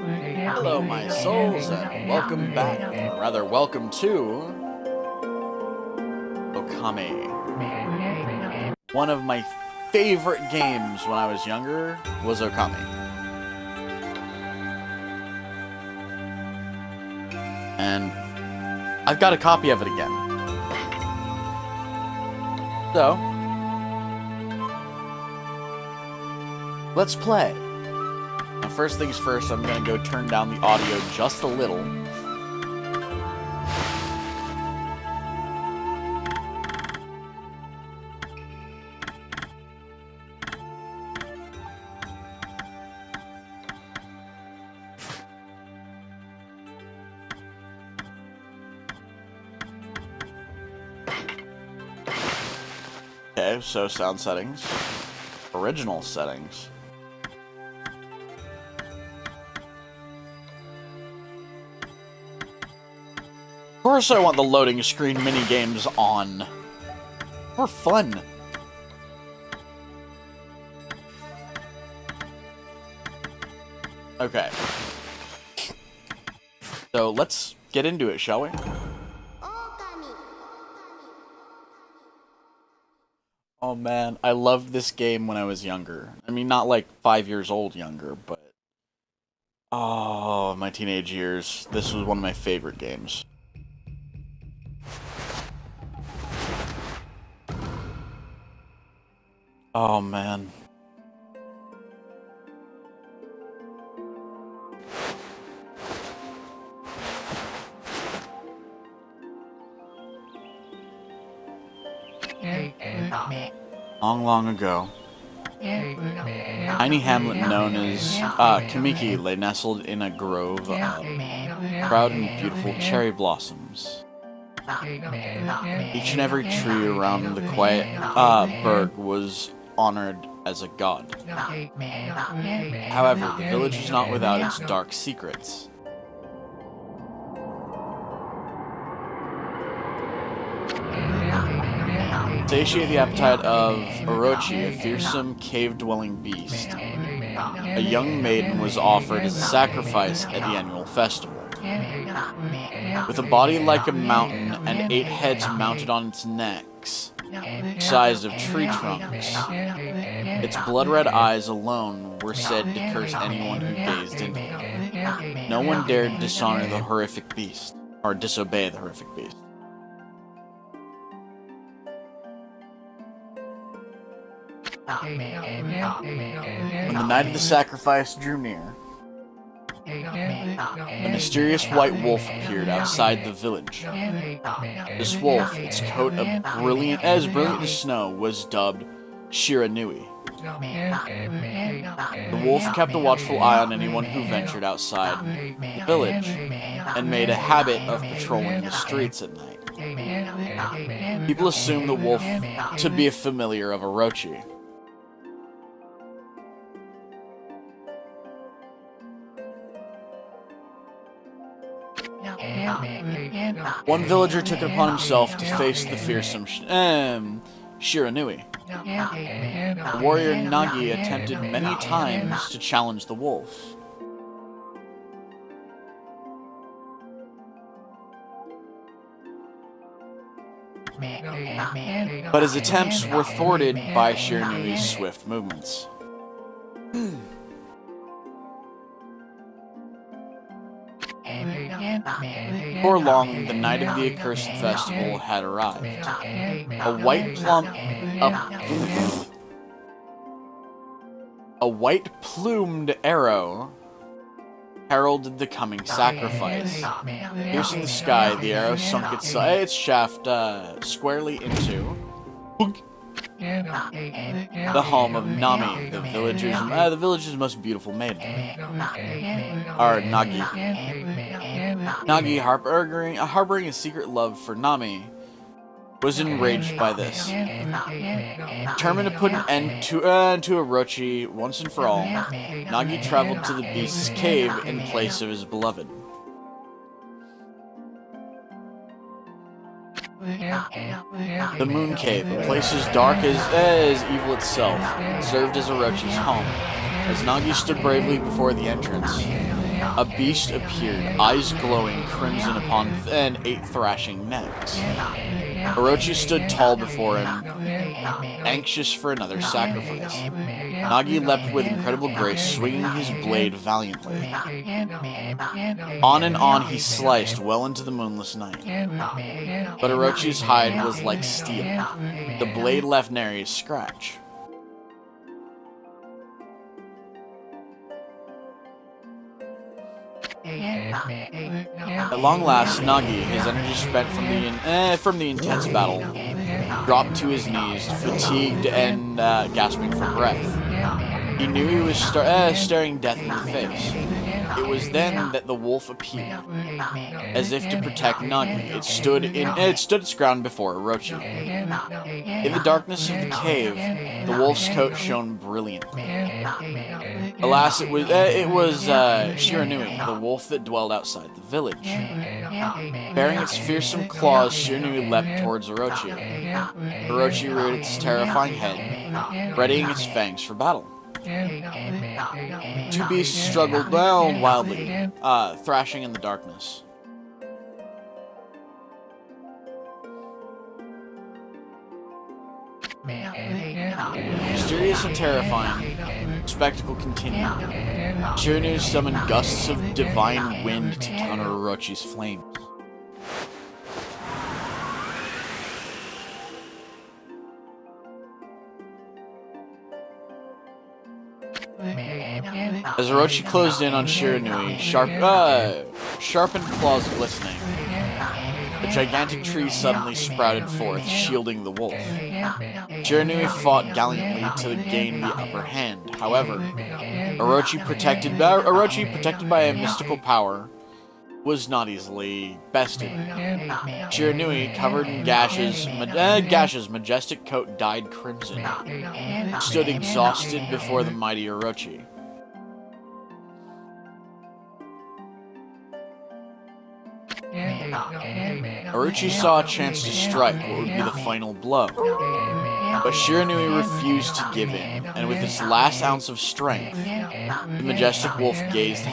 Hello, my souls, and welcome back, or rather, welcome to Okami. One of my favorite games when I was younger was Okami. And I've got a copy of it again. So, let's play. Now, first things first, I'm gonna go turn down the audio just a little. Okay, so sound settings. Original settings. Of course I want the loading screen minigames on. For fun. Okay. So let's get into it, shall we? Oh man, I loved this game when I was younger. I mean, not like 5 years old younger, but... Oh, my teenage years. This was one of my favorite games. Oh man. Long ago, tiny hamlet known as Kamiki lay nestled in a grove of proud and beautiful cherry blossoms. Each and every tree around the quiet burg was honored as a god. However, the village was not without its dark secrets. To satiate the appetite of Orochi, a fearsome cave-dwelling beast, a young maiden was offered as a sacrifice at the annual festival. With a body like a mountain and 8 heads mounted on its necks, sized of tree trunks, its blood-red eyes alone were said to curse anyone who gazed into them. No one dared dishonor the horrific beast, or disobey the horrific beast. When the night of the sacrifice drew near, a mysterious white wolf appeared outside the village. This wolf, its coat as brilliant as snow, was dubbed Shiranui. The wolf kept a watchful eye on anyone who ventured outside the village, and made a habit of patrolling the streets at night. People assumed the wolf to be a familiar of Orochi. One villager took it upon himself to face the fearsome Shiranui. The warrior Nagi attempted many times to challenge the wolf. But his attempts were thwarted by Shiranui's swift movements. Before long, the night of the accursed festival had arrived. A white-plumed arrow heralded the coming sacrifice. Piercing the sky, the arrow sunk its shaft squarely into the home of Nami, the village's most beautiful maiden. Or Nagi. Nagi, harboring a secret love for Nami, was enraged by this. Determined to put an end to Orochi once and for all, Nagi traveled to the beast's cave in place of his beloved. The Moon Cave, a place as dark as evil itself, served as Orochi's home. As Nagi stood bravely before the entrance, A beast appeared, eyes glowing crimson upon and 8 thrashing necks. Orochi stood tall before him, anxious for another sacrifice. Nagi leapt with incredible grace, swinging his blade valiantly. On and on he sliced, well into the moonless night. But Orochi's hide was like steel. The blade left nary a scratch. At long last, Nagi, his energy spent from the intense battle, dropped to his knees, fatigued and gasping for breath. He knew he was staring death in the face. It was then that the wolf appeared. As if to protect Nagi, it stood its ground before Orochi. In the darkness of the cave, the wolf's coat shone brilliantly. Alas, it was Shiranui, the wolf that dwelled outside the village. Bearing its fearsome claws, Shiranui leapt towards Orochi. Orochi reared its terrifying head, readying its fangs for battle. Two beasts struggled wildly, thrashing in the darkness. Mysterious and terrifying, the spectacle continued. Shiranui summoned gusts of divine wind to counter Orochi's flames. As Orochi closed in on Shiranui, sharpened claws glistening, a gigantic tree suddenly sprouted forth, shielding the wolf. Shiranui fought gallantly to gain the upper hand. However, Orochi, protected by a mystical power, was not easily bested. Shiranui, covered in gashes, majestic coat dyed crimson, stood exhausted before the mighty Orochi. Orochi saw a chance to strike what would be the final blow, but Shiranui refused to give in, and with its last ounce of strength, the majestic wolf gazed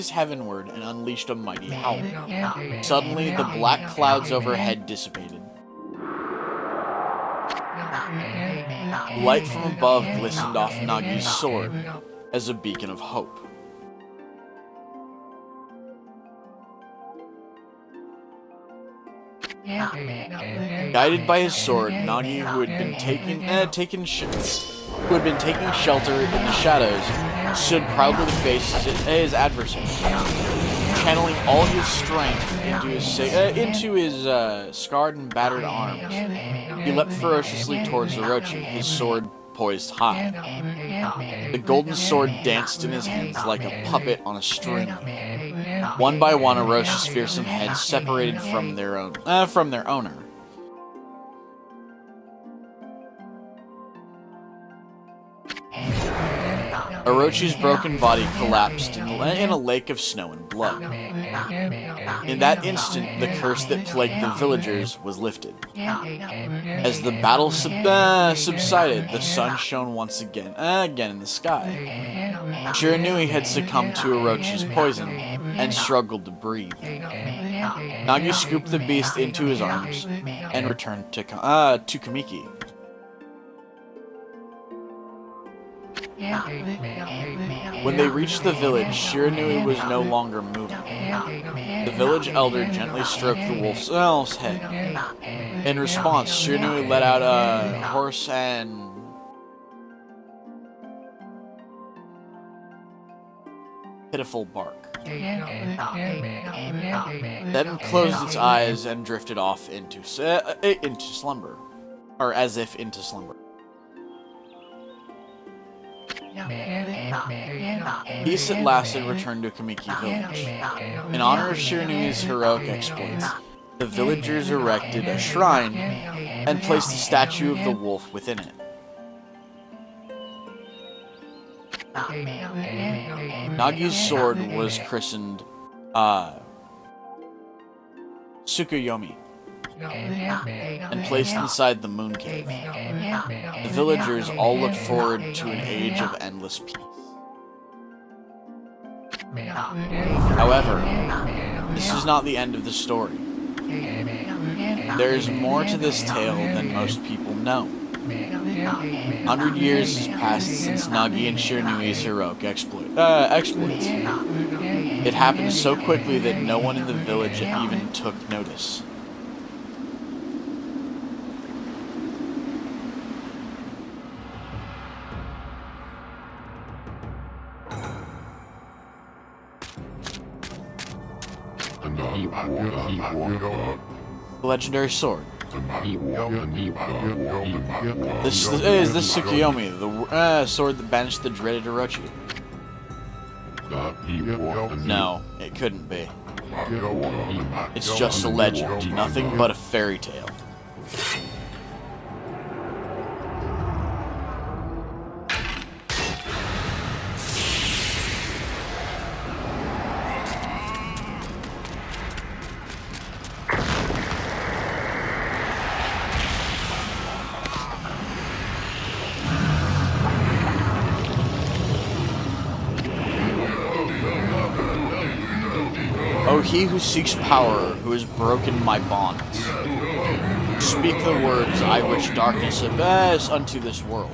heavenward and unleashed a mighty howl. Suddenly, the black clouds overhead dissipated. Light from above glistened off Nagi's sword as a beacon of hope. Guided by his sword, Nagi, who had been taking shelter in the shadows, stood proudly to face his adversary, channeling all his strength into his scarred and battered arms. He leapt ferociously towards Orochi, his sword poised high. The golden sword danced in his hands like a puppet on a string. One by one, Orochi's fearsome heads separated from their owner. Orochi's broken body collapsed in a lake of snow and blood. In that instant, the curse that plagued the villagers was lifted. As the battle subsided, the sun shone once again in the sky. Shiranui had succumbed to Orochi's poison and struggled to breathe. Nagi scooped the beast into his arms and returned to Kamiki. When they reached the village, Shiranui was no longer moving. The village elder gently stroked the wolf's head. In response, Shiranui let out a hoarse and pitiful bark. Then closed its eyes and drifted off into slumber, or as if into slumber. Peace at last had returned to Kamiki village. In honor of Shiranui's heroic exploits, the villagers erected a shrine and placed a statue of the wolf within it. Nagi's sword was christened Tsukuyomi and placed inside the moon cave. The villagers all looked forward to an age of endless peace. However, this is not the end of the story. There is more to this tale than most people know. 100 years has passed since Nagi and Shirinui's heroic exploits. It happened so quickly that no one in the village even took notice. The legendary sword. This is the Tsukuyomi, the sword that banished the dreaded Orochi. No, it couldn't be. It's just a legend, nothing but a fairy tale. O he who seeks power, who has broken my bonds, speak the words I wish darkness abyss unto this world.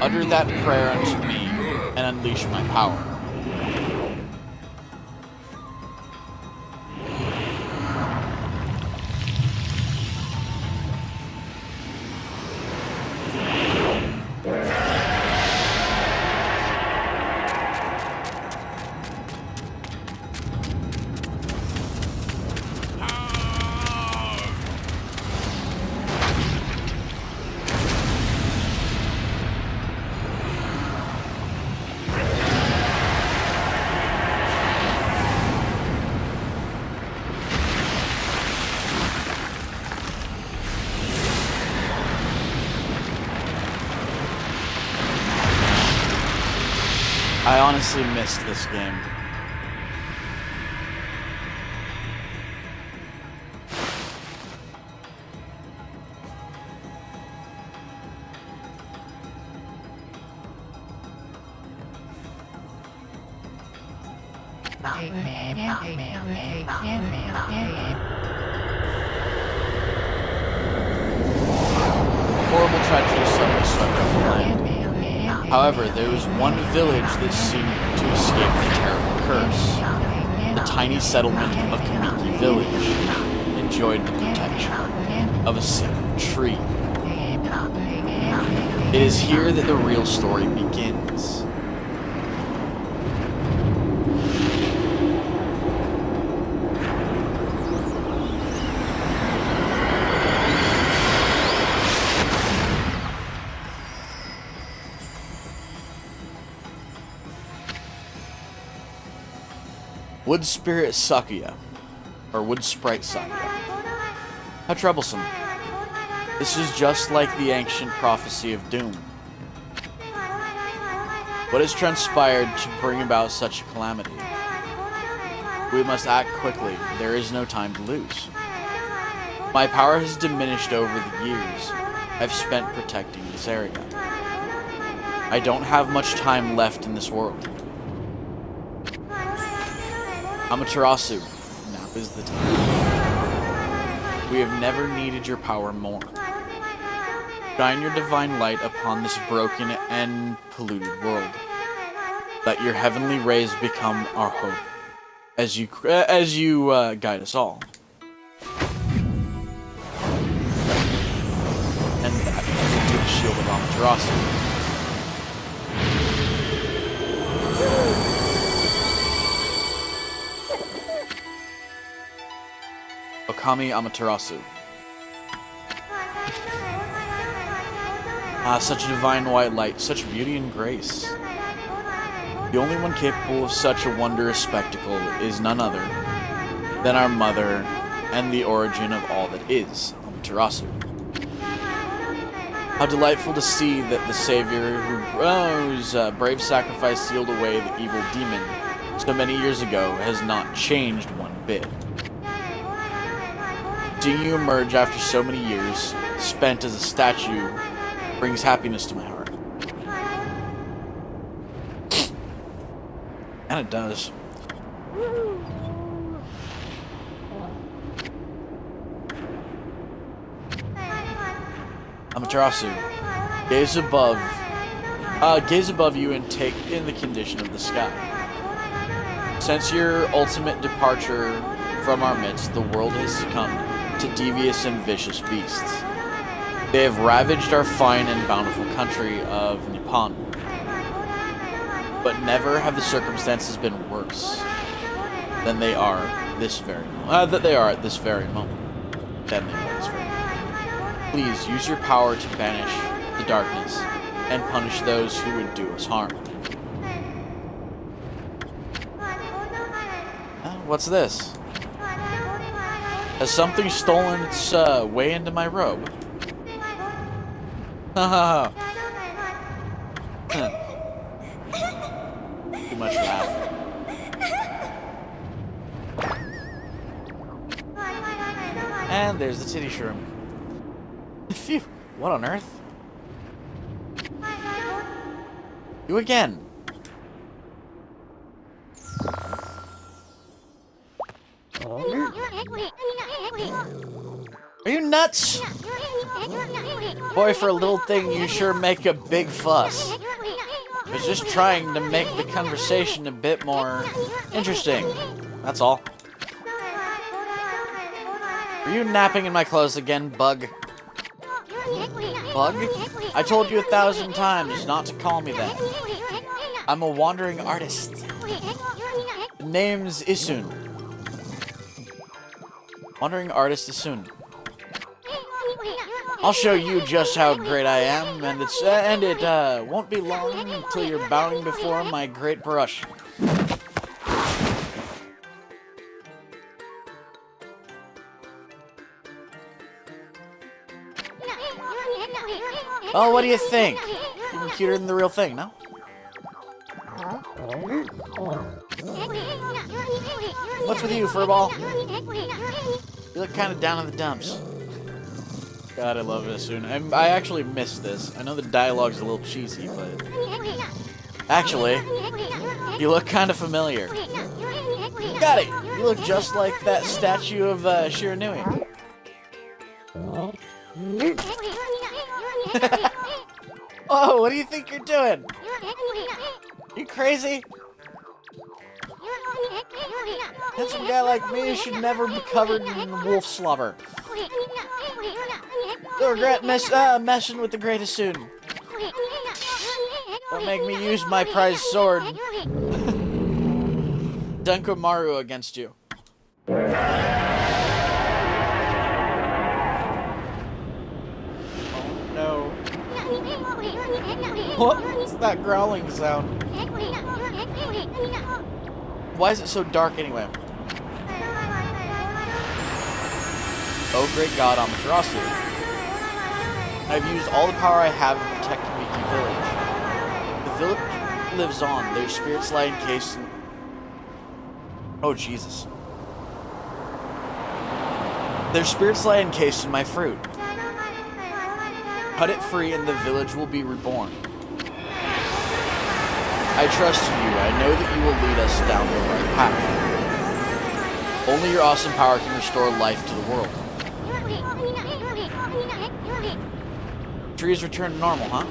Utter that prayer unto me, and unleash my power. I honestly missed this game. Horrible tragedy suddenly swept over the land. However, there was one village that seemed to escape the terrible curse. The tiny settlement of Kamiki Village enjoyed the protection of a sacred tree. It is here that the real story begins. Wood Spirit Sakuya, or Wood Sprite Sakuya. How troublesome. This is just like the ancient prophecy of doom. What has transpired to bring about such a calamity? We must act quickly. There is no time to lose. My power has diminished over the years I've spent protecting this area. I don't have much time left in this world. Amaterasu, now is the time. We have never needed your power more. Shine your divine light upon this broken and polluted world. Let your heavenly rays become our hope, as you guide us all. And that into the shield of Amaterasu. Okami Amaterasu. Ah, such a divine white light, such beauty and grace. The only one capable of such a wondrous spectacle is none other than our mother and the origin of all that is, Amaterasu. How delightful to see that the savior whose brave sacrifice sealed away the evil demon so many years ago has not changed one bit. Seeing you emerge after so many years, spent as a statue, brings happiness to my heart. Kinda does. Amaterasu, gaze above you and take in the condition of the sky. Since your ultimate departure from our midst, the world has succumbed to devious and vicious beasts. They have ravaged our fine and bountiful country of Nippon. But never have the circumstances been worse than they are at this very moment. Please use your power to banish the darkness and punish those who would do us harm. What's this? Has something stolen its way into my robe? Haha. Too much laugh. And there's the titty shroom. Phew, what on earth? You again. Are you nuts? Boy, for a little thing, you sure make a big fuss. I was just trying to make the conversation a bit more interesting. That's all. Are you napping in my clothes again, Bug? Bug? I told you 1,000 times not to call me that. I'm a wandering artist. The name's Isun. Wandering artist Isun. I'll show you just how great I am, and it won't be long until you're bowing before my great brush. Oh, what do you think? Even cuter than the real thing, no? What's with you, Furball? You look kind of down in the dumps. God, I love it soon. I actually missed this. I know the dialogue's a little cheesy, but... Actually, you look kind of familiar. Got it! You look just like that statue of Shiranui. Oh, what do you think you're doing? You crazy? Handsome guy like me should never be covered in wolf slobber. You'll regret messing with the greatest soon. Don't make me use my prized sword. Dunkomaru against you. No. What's that growling sound? Why is it so dark anyway? Oh great god, Amaterasu. I've used all the power I have to protect Miki Village. The village lives on, their spirits lie encased in... Oh Jesus. Their spirits lie encased in my fruit. Cut it free and the village will be reborn. I trust in you. I know that you will lead us down the right path. Only your awesome power can restore life to the world. Trees return to normal, huh?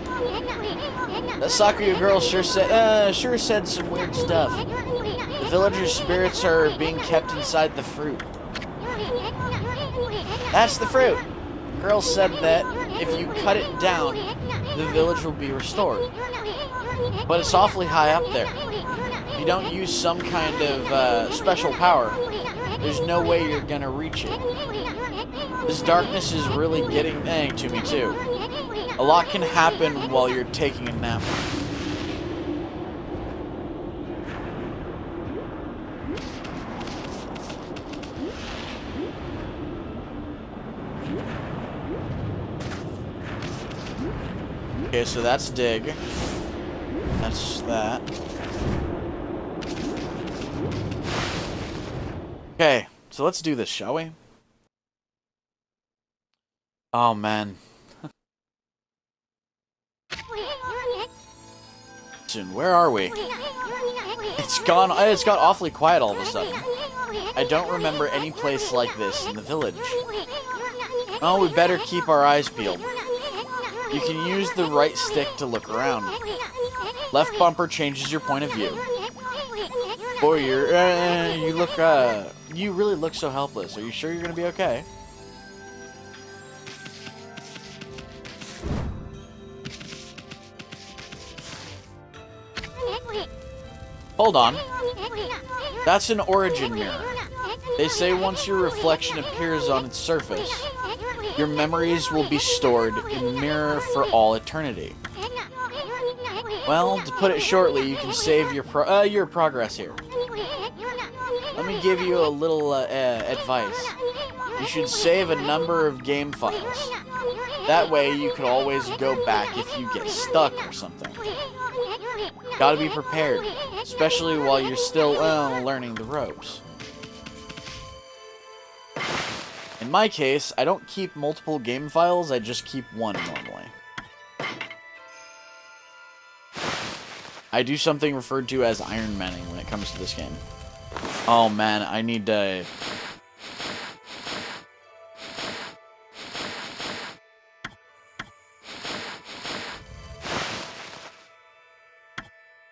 That Sakuya girl sure said some weird stuff. The villagers' spirits are being kept inside the fruit. That's the fruit. The girl said that if you cut it down, the village will be restored. But it's awfully high up there. If you don't use some kind of special power, there's no way you're gonna reach it. This darkness is really getting to me too. A lot can happen while you're taking a nap. Okay, so that's dig. That's that. Okay, so let's do this, shall we? Oh, man. Neptune, where are we? It's got awfully quiet all of a sudden. I don't remember any place like this in the village. Oh, we better keep our eyes peeled. You can use the right stick to look around. Left bumper changes your point of view. Boy, you really look so helpless. Are you sure you're gonna be okay? Hold on. That's an origin mirror. They say once your reflection appears on its surface, your memories will be stored in the mirror for all eternity. Well, to put it shortly, you can save your progress here. Let me give you a little advice. You should save a number of game files. That way you could always go back if you get stuck or something. Gotta be prepared, especially while you're still learning the ropes. In my case, I don't keep multiple game files, I just keep one normally. I do something referred to as Iron Manning when it comes to this game. Oh man, I need to...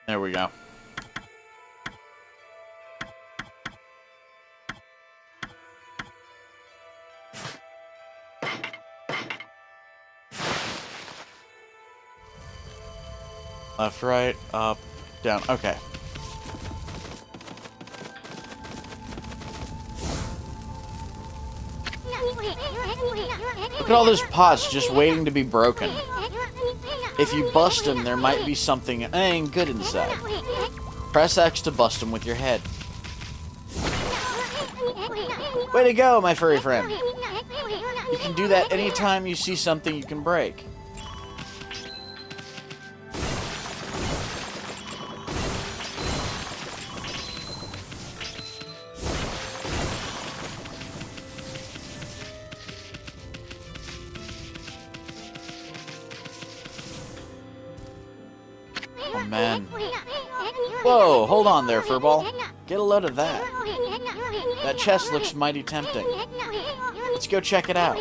There we go. Left, right, up, down. Okay. Look at all those pots just waiting to be broken. If you bust them, there might be something good inside. Press X to bust them with your head. Way to go, my furry friend. You can do that anytime you see something you can break. Oh man. Whoa, hold on there, Furball. Get a load of that. That chest looks mighty tempting. Let's go check it out.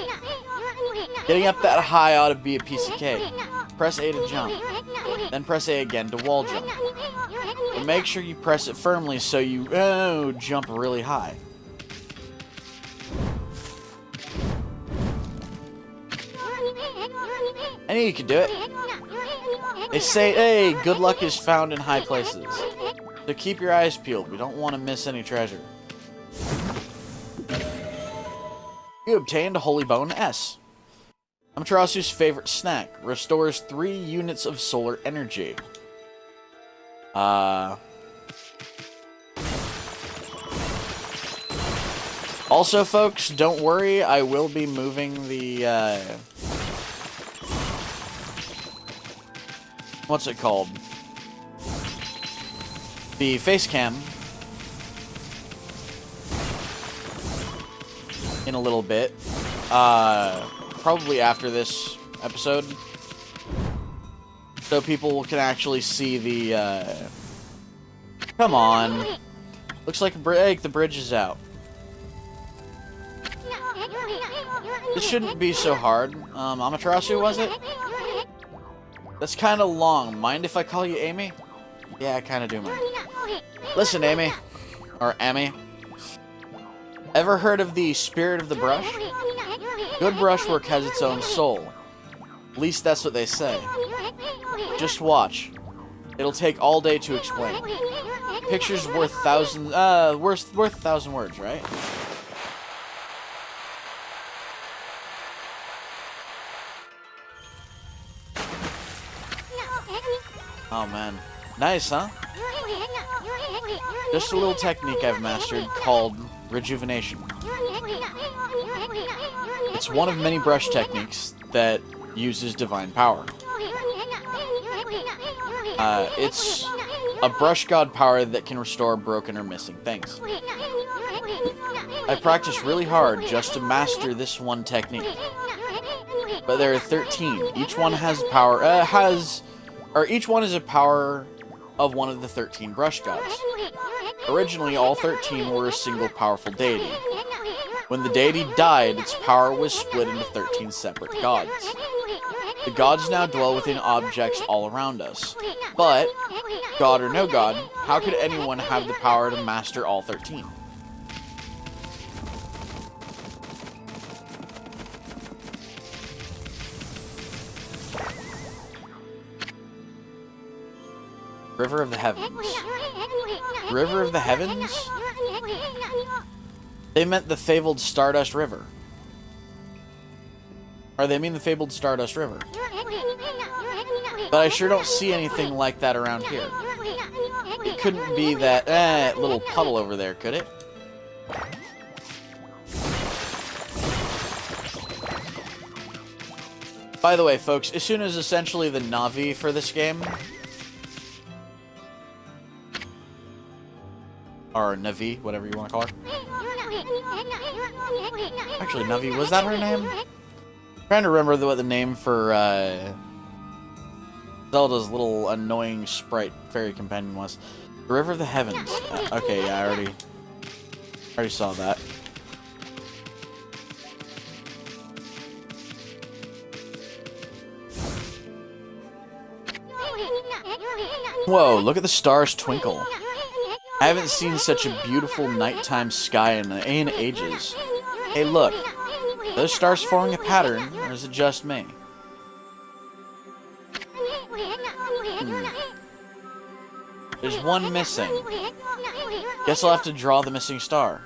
Getting up that high ought to be a piece of cake. Press A to jump. Then press A again to wall jump. But make sure you press it firmly so you jump really high. I knew you could do it. They say, hey, good luck is found in high places. So keep your eyes peeled. We don't want to miss any treasure. You obtained a Holy Bone S. Amaterasu's favorite snack. Restores 3 units of solar energy. Also, folks, don't worry. I will be moving the, what's it called? The face cam in a little bit. Probably after this episode. So people can actually see the, come on. Looks like the bridge is out. This shouldn't be so hard. Amaterasu, was it? That's kind of long. Mind if I call you Amy? Yeah, I kind of do mind. Listen, Amy. Or Amy. Ever heard of the spirit of the brush? Good brushwork has its own soul. At least that's what they say. Just watch. It'll take all day to explain. Picture's worth worth 1,000 words, right? Oh man. Nice, huh? Just a little technique I've mastered called rejuvenation. It's one of many brush techniques that uses divine power. It's a brush god power that can restore broken or missing things. I practiced really hard just to master this one technique. But there are 13. Each one has power, each one is a power of one of the 13 brush gods. Originally, all 13 were a single powerful deity. When the deity died, its power was split into 13 separate gods. The gods now dwell within objects all around us. But, god or no god, how could anyone have the power to master all 13? River of the Heavens. River of the Heavens? They meant the fabled Stardust River. Or they mean the fabled Stardust River. But I sure don't see anything like that around here. It couldn't be that little puddle over there, could it? By the way, folks, Isuna is essentially the Navi for this game. Or Navi, whatever you want to call her. Actually, Navi, was that her name? I'm trying to remember what the name for Zelda's little annoying sprite fairy companion was. The River of the Heavens. Okay, yeah, I already saw that. Whoa, look at the stars twinkle. I haven't seen such a beautiful nighttime sky in ages. Hey, look. Are those stars forming a pattern, or is it just me? There's one missing. Guess I'll have to draw the missing star.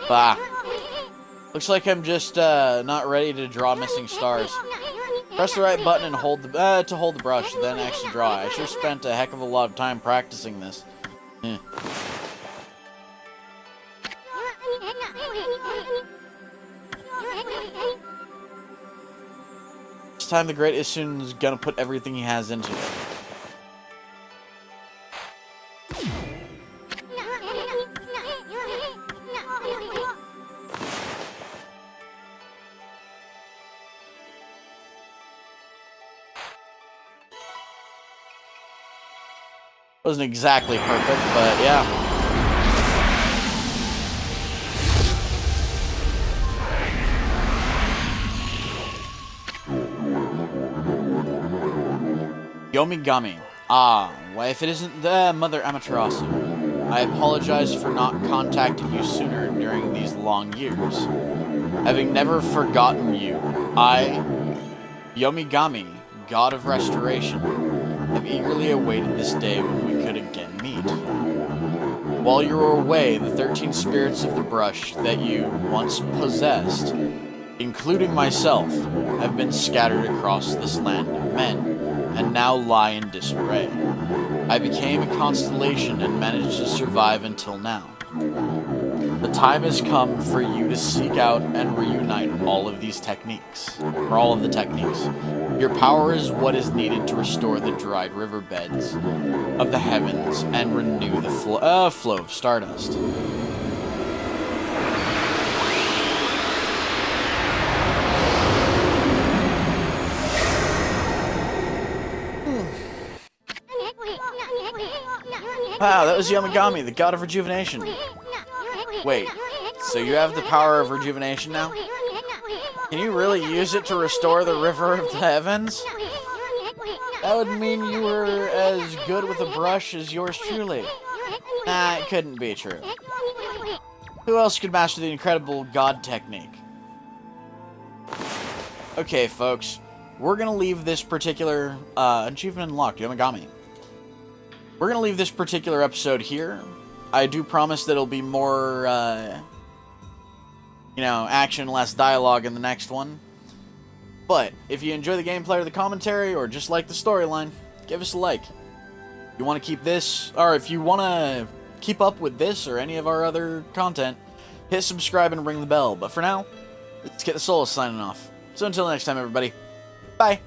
Bah. Looks like I'm just not ready to draw missing stars. Press the right button and hold the to hold the brush, then actually draw. I sure spent a heck of a lot of time practicing this. This time the Great Isuna's gonna put everything he has into it. Wasn't exactly perfect, but yeah. Yomigami. Ah, why if it isn't the Mother Amaterasu. I apologize for not contacting you sooner during these long years. Having never forgotten you, I, Yomigami, God of Restoration, have eagerly awaited this day when we could again meet. While you were away, the 13 spirits of the brush that you once possessed, including myself, have been scattered across this land of men, and now lie in disarray. I became a constellation and managed to survive until now. The time has come for you to seek out and reunite all of these techniques, or all of the techniques. Your power is what is needed to restore the dried riverbeds of the heavens and renew the flow of stardust. Wow, that was Yomigami, the god of rejuvenation. Wait, so you have the power of rejuvenation now? Can you really use it to restore the river of the heavens? That would mean you were as good with a brush as yours truly. Nah, it couldn't be true. Who else could master the incredible god technique? Okay, folks, we're gonna leave this particular achievement unlocked, Yomigami. We're gonna leave this particular episode here. I do promise that it'll be more, action, less dialogue in the next one. But, if you enjoy the gameplay or the commentary, or just like the storyline, give us a like. If you want to keep this, or if you want to keep up with this or any of our other content, hit subscribe and ring the bell. But for now, it's Kitthesoulless signing off. So until next time, everybody, bye!